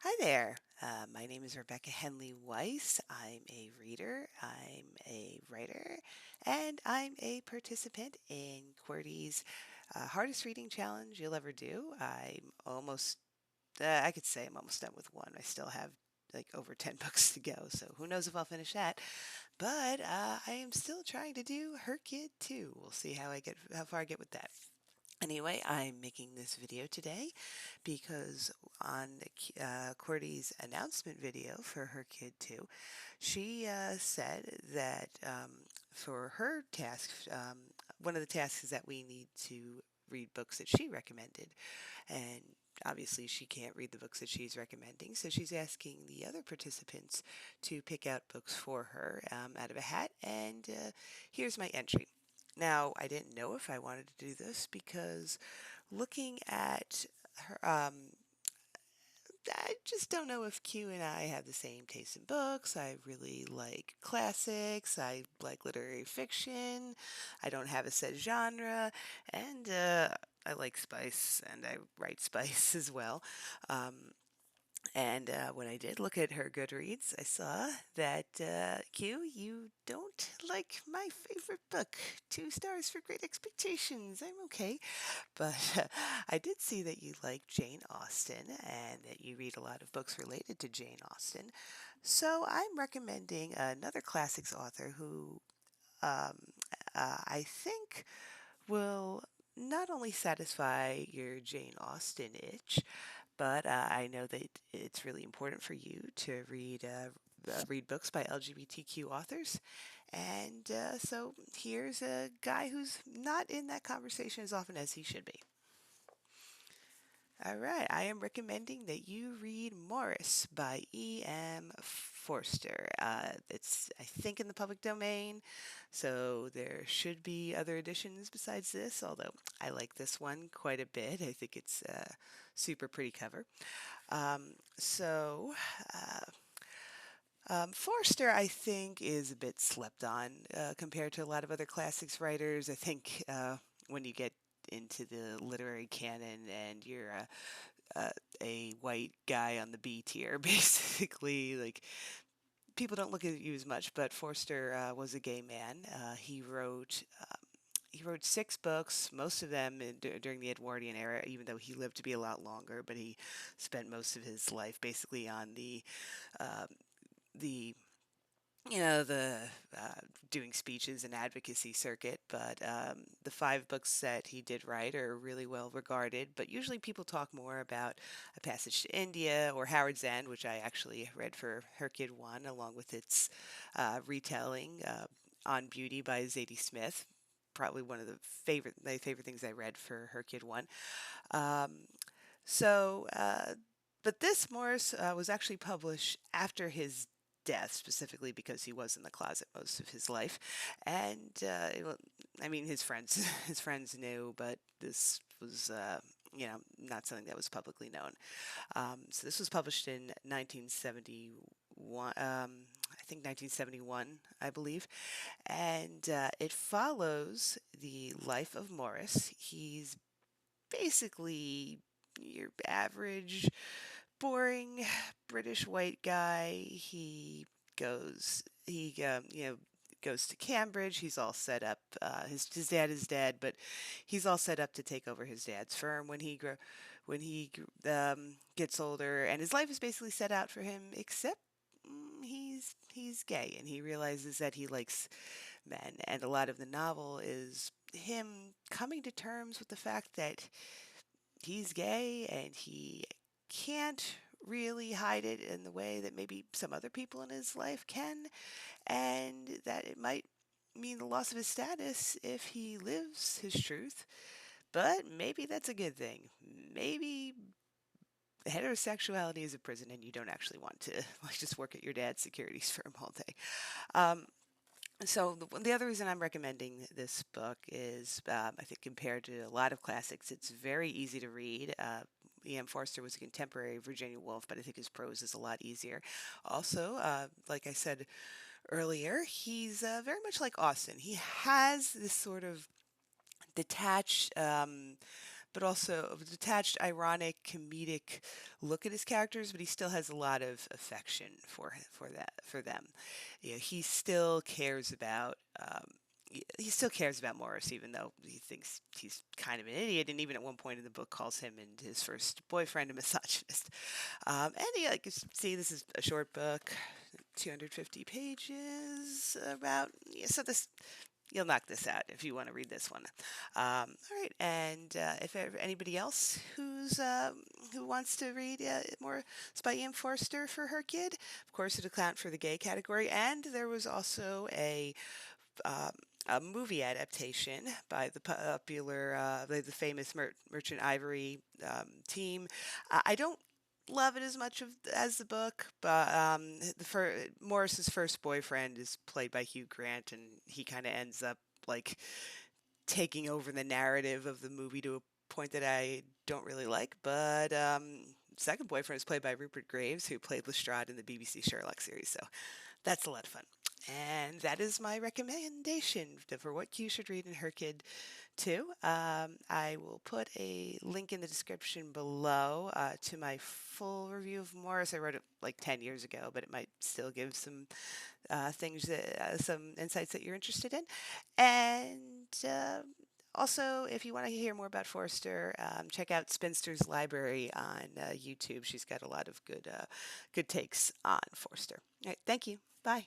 Hi there. My name is Rebecca Henley-Weiss. I'm a reader, I'm a writer, and I'm a participant in Qwordy's hardest reading challenge you'll ever do. I could say I'm almost done with one. I still have like over 10 books to go, so who knows if I'll finish that. But I am still trying to do Her Kid too. We'll see how far I get with that. Anyway, I'm making this video today because on Qwordy's announcement video for Her Kid 2, she said that for her task, one of the tasks is that we need to read books that she recommended. And obviously, she can't read the books that she's recommending, so she's asking the other participants to pick out books for her out of a hat. And here's my entry. Now, I didn't know if I wanted to do this because looking at her, I just don't know if Q and I have the same taste in books. I really like classics. I like literary fiction. I don't have a set genre. And I like spice and I write spice as well. Um, and when I did look at her Goodreads, I saw that, Q, you don't like my favorite book, Two Stars for Great Expectations. I'm okay. But I did see that you like Jane Austen and that you read a lot of books related to Jane Austen. So I'm recommending another classics author who um, I think will not only satisfy your Jane Austen itch, but I know that it's really important for you to read books by LGBTQ authors. And so here's a guy who's not in that conversation as often as he should be. All right, I am recommending that you read Maurice by E.M. Forster. It's, I think, in the public domain, so there should be other editions besides this, although I like this one quite a bit. I think it's a super pretty cover. So, Forster, I think, is a bit slept on compared to a lot of other classics writers. I think when you get into the literary canon and you're a white guy on the B tier, basically. Like, people don't look at you as much, but Forster was a gay man. He wrote 6 books, most of them during the Edwardian era, even though he lived to be a lot longer. But he spent most of his life basically on uh, the the doing speeches and advocacy circuit, but the 5 books that he did write are really well regarded. But usually people talk more about A Passage to India or Howard's End, which I actually read for Her Kid 1, along with its retelling on Beauty by Zadie Smith. Probably one of my favorite things I read for Her Kid 1. Um, so, but this Morris was actually published after his death, specifically because he was in the closet most of his life, and I mean, his friends his friends knew, but this was. Not something that was publicly known. So this was published in 1971, I think 1971, I believe, and it follows the life of Morris. He's basically your average, boring British white guy. He goes to Cambridge. He's all set up. His dad is dead, but he's all set up to take over his dad's firm when he gets older, and his life is basically set out for him. Except he's gay, and he realizes that he likes men, and a lot of the novel is him coming to terms with the fact that he's gay and he can't really hide it in the way that maybe some other people in his life can, and that it might mean the loss of his status if he lives his truth. But maybe that's a good thing. Maybe heterosexuality is a prison and you don't actually want to like just work at your dad's securities firm all day. Um, so the other reason I'm recommending this book is, I think compared to a lot of classics, it's very easy to read. E.M. Forster was a contemporary of Virginia Woolf, but I think his prose is a lot easier. Also, like I said earlier, he's very much like Austen. He has this sort of detached, but also a detached, ironic, comedic look at his characters. But he still has a lot of affection for them. You know, he still cares about Maurice, even though he thinks he's kind of an idiot, and even at one point in the book calls him and his first boyfriend a misogynist. And yeah, like you see, this is a short book, 250 pages. About yeah, so this you'll knock this out if you want to read this one. All right, and if anybody else who wants to read more by Ian Forster for her kid, of course, it account for the gay category, and there was also um, a movie adaptation by the popular, the famous Merchant Ivory team. I don't love it as much as the book, but Morris's first boyfriend is played by Hugh Grant, and he kind of ends up like taking over the narrative of the movie to a point that I don't really like. But second boyfriend is played by Rupert Graves, who played Lestrade in the BBC Sherlock series. So that's a lot of fun. And that is my recommendation for what you should read in Her Kid too. I will put a link in the description below to my full review of Morris. I wrote it like 10 years ago, but it might still give some insights that you're interested in. And also, if you want to hear more about Forster, check out Spinster's Library on YouTube. She's got a lot of good takes on Forster. All right, thank you. Bye.